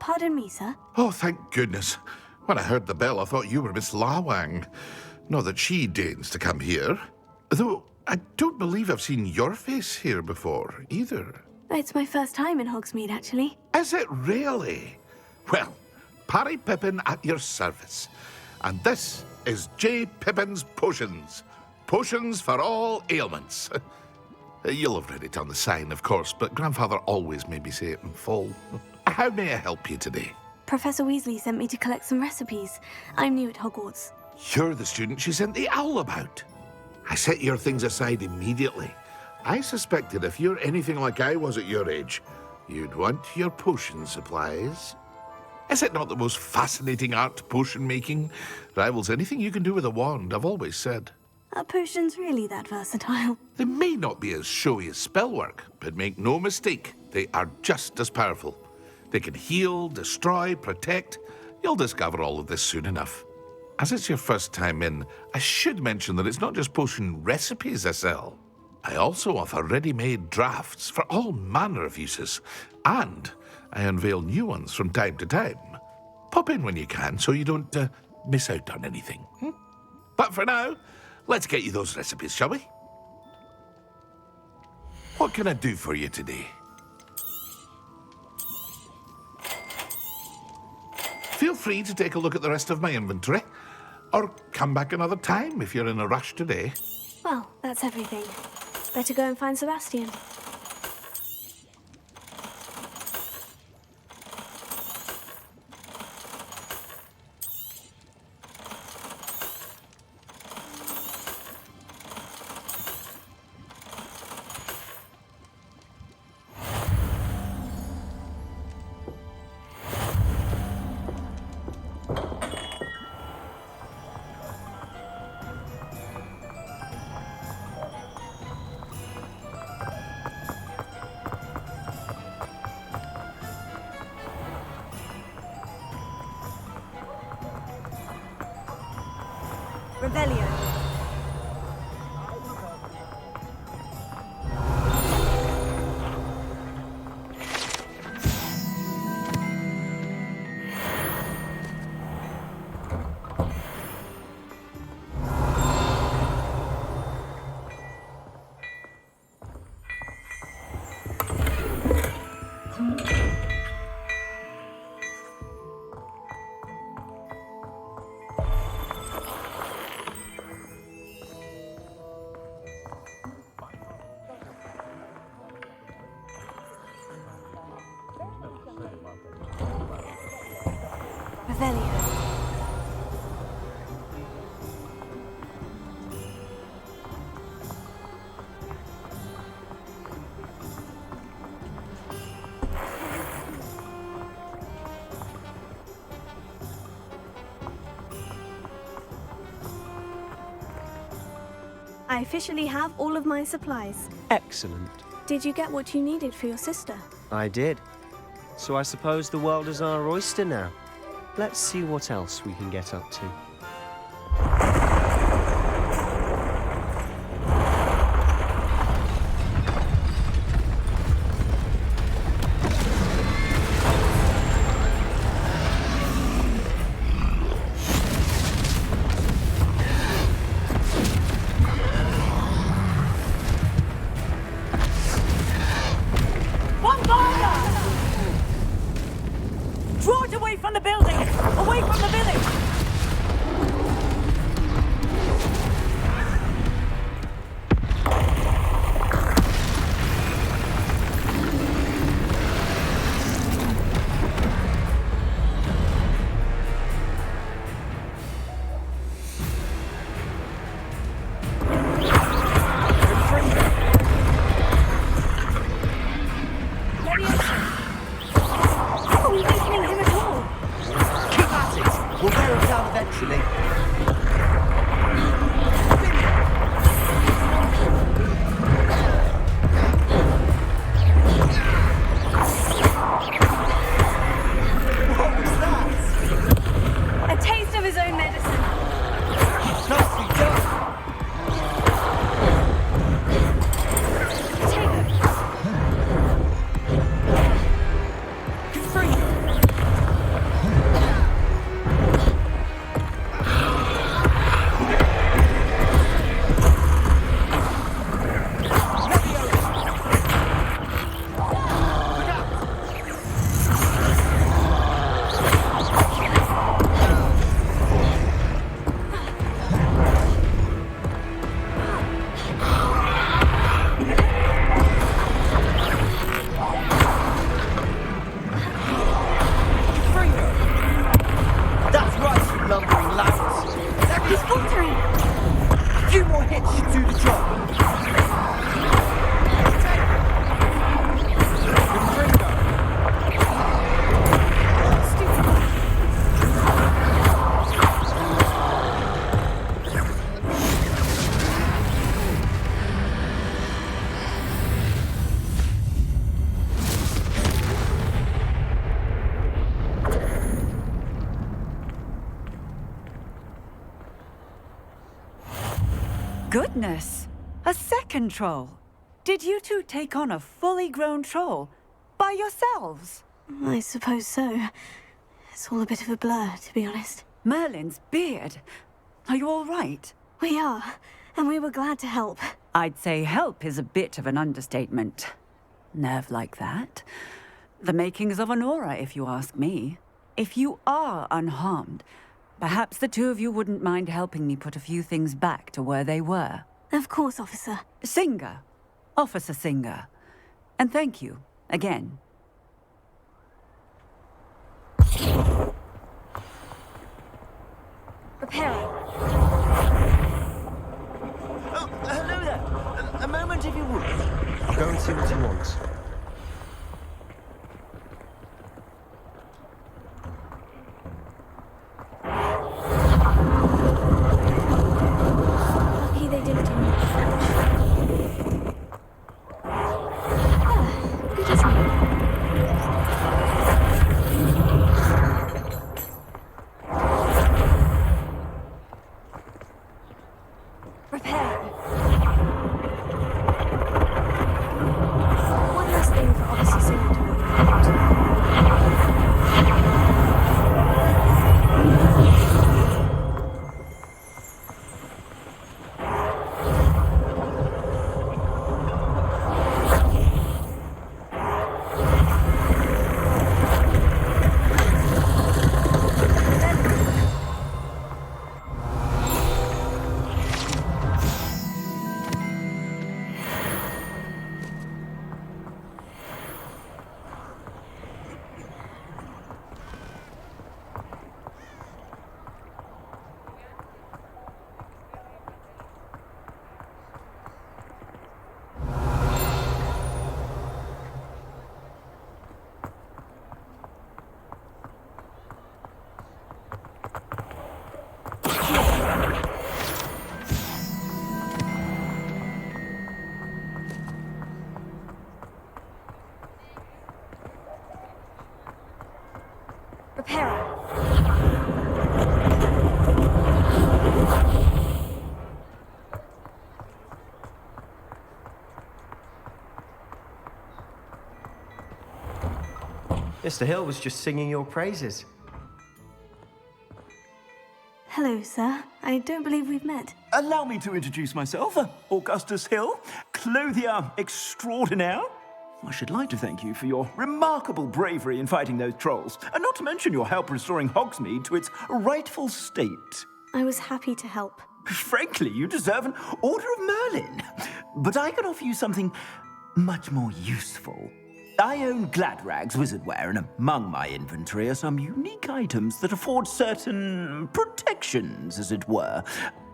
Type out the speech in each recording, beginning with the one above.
Pardon me, sir. Oh, thank goodness. When I heard the bell, I thought you were Miss Lawang. Not that she deigns to come here. Though I don't believe I've seen your face here before, either. It's my first time in Hogsmeade, actually. Is it really? Well, Parry Pippin at your service. And this is J. Pippin's Potions. Potions for all ailments. You'll have read it on the sign, of course, but Grandfather always made me say it in full. How may I help you today? Professor Weasley sent me to collect some recipes. I'm new at Hogwarts. You're the student she sent the owl about. I set your things aside immediately. I suspected if you're anything like I was at your age, you'd want your potion supplies. Is it not the most fascinating art, potion making? Rivals anything you can do with a wand, I've always said. Are potions really that versatile? They may not be as showy as spellwork, but make no mistake, they are just as powerful. They can heal, destroy, protect. You'll discover all of this soon enough. As it's your first time in, I should mention that it's not just potion recipes I sell. I also offer ready-made drafts for all manner of uses, and I unveil new ones from time to time. Pop in when you can so you don't miss out on anything. But for now, let's get you those recipes, shall we? What can I do for you today? Feel free to take a look at the rest of my inventory, or come back another time if you're in a rush today. Well, that's everything. Better go and find Sebastian. Revelio. Revelio. I officially have all of my supplies. Excellent. Did you get what you needed for your sister? I did. So I suppose the world is our oyster now. Let's see what else we can get up to. Draw it away from the building! Away from the village! Are we weakening him at all? We'll Goodness! A second troll! Did you two take on a fully grown troll? By yourselves? I suppose so. It's all a bit of a blur, to be honest. Merlin's beard. Are you all right? We are, and we were glad to help. I'd say help is a bit of an understatement. Nerve like that. The makings of an aura, if you ask me. If you are unharmed, perhaps the two of you wouldn't mind helping me put a few things back to where they were. Of course, officer. Singer. Officer Singer. And thank you, again. Repairer. Oh, hello there. A moment if you would. I'll go and see what he wants. Lucky they didn't do much damage. Good, isn't it? Repair. One last thing for Officer Singer to worry about. Repairer. Mr. Hill was just singing your praises. Hello, sir. I don't believe we've met. Allow me to introduce myself, Augustus Hill, clothier extraordinaire. I should like to thank you for your remarkable bravery in fighting those trolls, and not to mention your help restoring Hogsmeade to its rightful state. I was happy to help. Frankly, you deserve an Order of Merlin. But I can offer you something much more useful. I own Gladrag's wizardware, and among my inventory are some unique items that afford certain protections, as it were.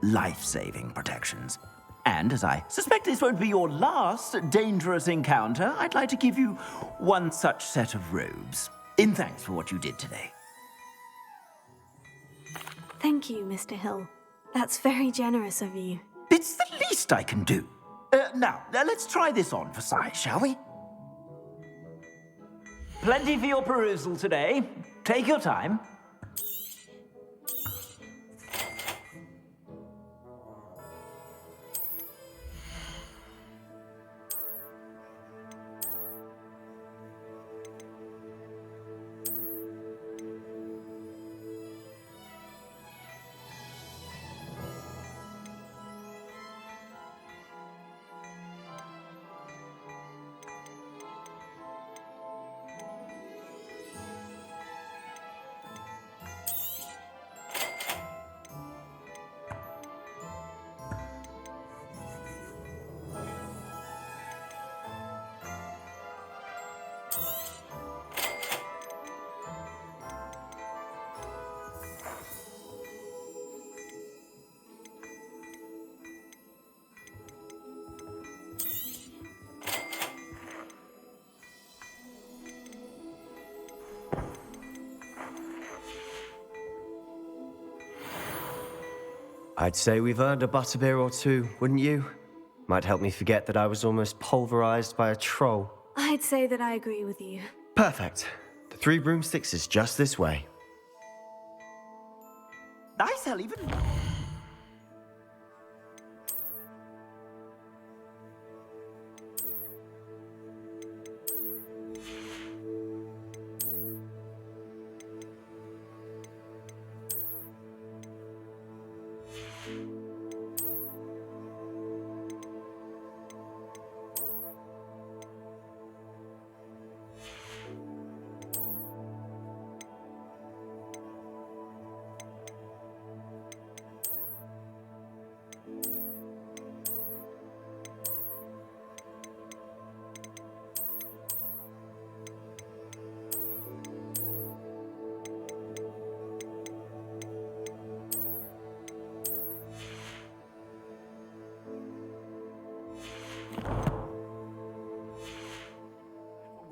Life-saving protections. And as I suspect this won't be your last dangerous encounter, I'd like to give you one such set of robes, in thanks for what you did today. Thank you, Mr. Hill. That's very generous of you. It's the least I can do. Now, let's try this on for size, shall we? Plenty for your perusal today. Take your time. I'd say we've earned a butterbeer or two, wouldn't you? Might help me forget that I was almost pulverized by a troll. I'd say that I agree with you. Perfect. The 3 broomsticks is just this way. Nice, I'll even...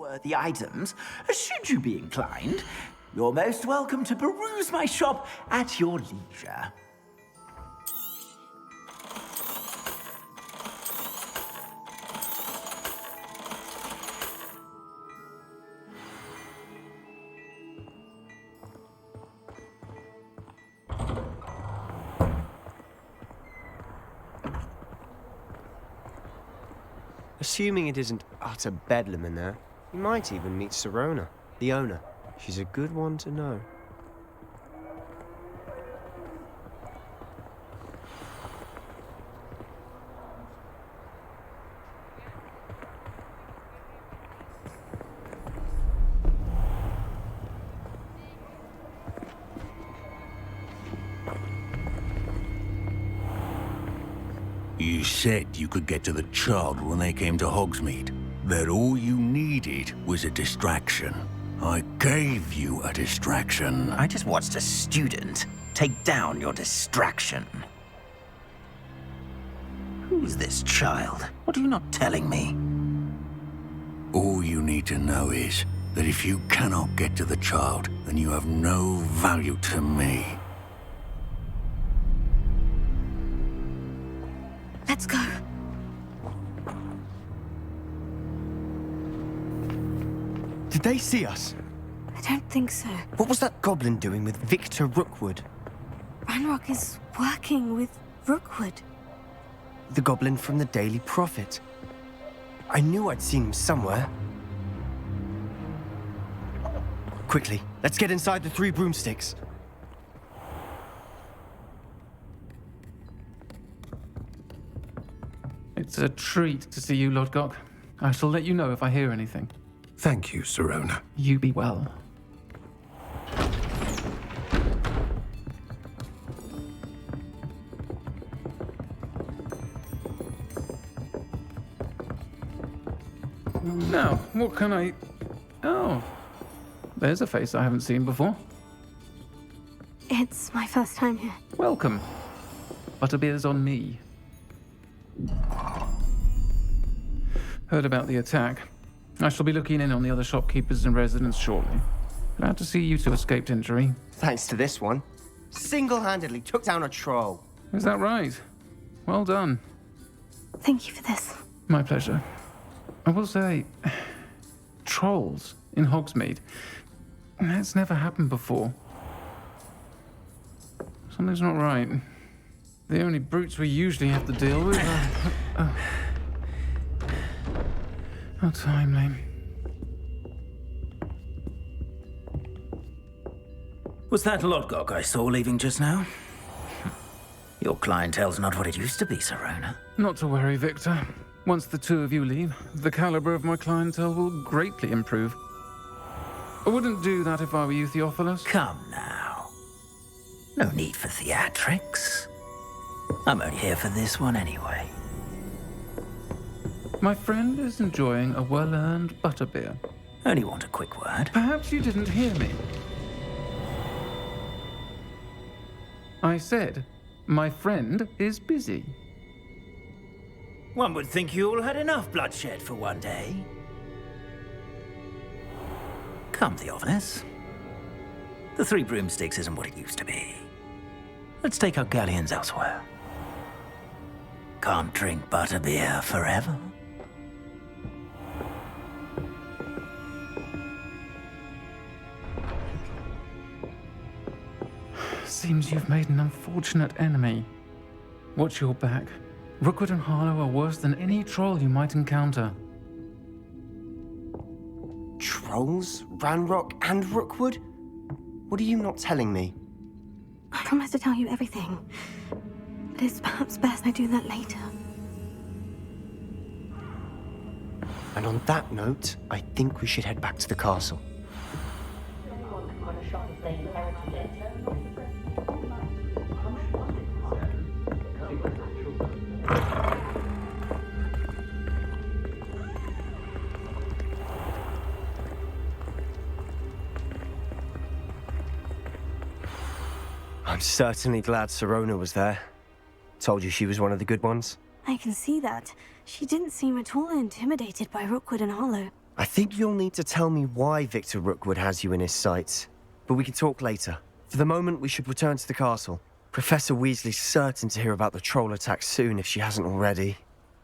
worthy items, should you be inclined, you're most welcome to peruse my shop at your leisure. Assuming it isn't utter bedlam in there, you might even meet Sirona, the owner. She's a good one to know. You said you could get to the child when they came to Hogsmeade. That all you needed was a distraction. I gave you a distraction. I just watched a student take down your distraction. Who's this child? What are you not telling me? All you need to know is that if you cannot get to the child, then you have no value to me. Let's go. Did they see us? I don't think so. What was that goblin doing with Victor Rookwood? Ranrock is working with Rookwood. The goblin from the Daily Prophet. I knew I'd seen him somewhere. Quickly, let's get inside the 3 broomsticks. It's a treat to see you, Lodgok. I shall let you know if I hear anything. Thank you, Sirona. You be well. Now, what can I... Oh, there's a face I haven't seen before. It's my first time here. Welcome. Butterbeer's on me. Heard about the attack. I shall be looking in on the other shopkeepers and residents shortly. Glad to see you two escaped injury. Thanks to this one. Single-handedly took down a troll. Is that right? Well done. Thank you for this. My pleasure. I will say, trolls in Hogsmeade. That's never happened before. Something's not right. The only brutes we usually have to deal with are... How timely. Was that Lodgok I saw leaving just now? Your clientele's not what it used to be, Sirona. Not to worry, Victor. Once the two of you leave, the caliber of my clientele will greatly improve. I wouldn't do that if I were you, Theophilus. Come now. No need for theatrics. I'm only here for this one anyway. My friend is enjoying a well-earned butterbeer. Only want a quick word. Perhaps you didn't hear me. I said, my friend is busy. One would think you all had enough bloodshed for one day. Come, Theophilus. The 3 broomsticks isn't what it used to be. Let's take our galleons elsewhere. Can't drink butterbeer forever. Seems you've made an unfortunate enemy. Watch your back. Rookwood and Harlow are worse than any troll you might encounter. Trolls? Ranrock and Rookwood? What are you not telling me? I promise to tell you everything. But it's perhaps best I do that later. And on that note, I think we should head back to the castle. I'm certainly glad Sirona was there. Told you she was one of the good ones. I can see that. She didn't seem at all intimidated by Rookwood and Hollow. I think you'll need to tell me why Victor Rookwood has you in his sights. But we can talk later. For the moment, we should return to the castle. Professor Weasley's certain to hear about the troll attack soon if she hasn't already.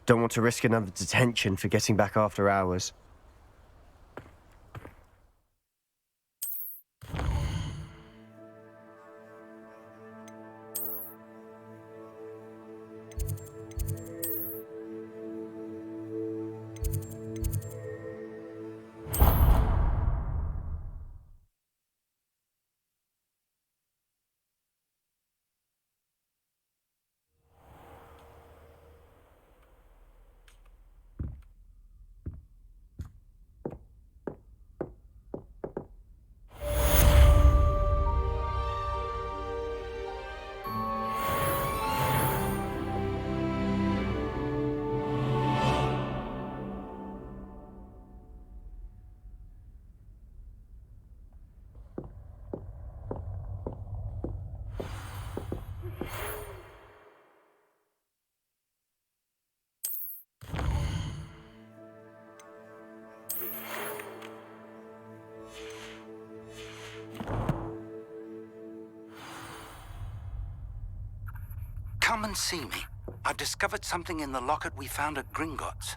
Don't want to risk another detention for getting back after hours. Come and see me. I've discovered something in the locket we found at Gringotts.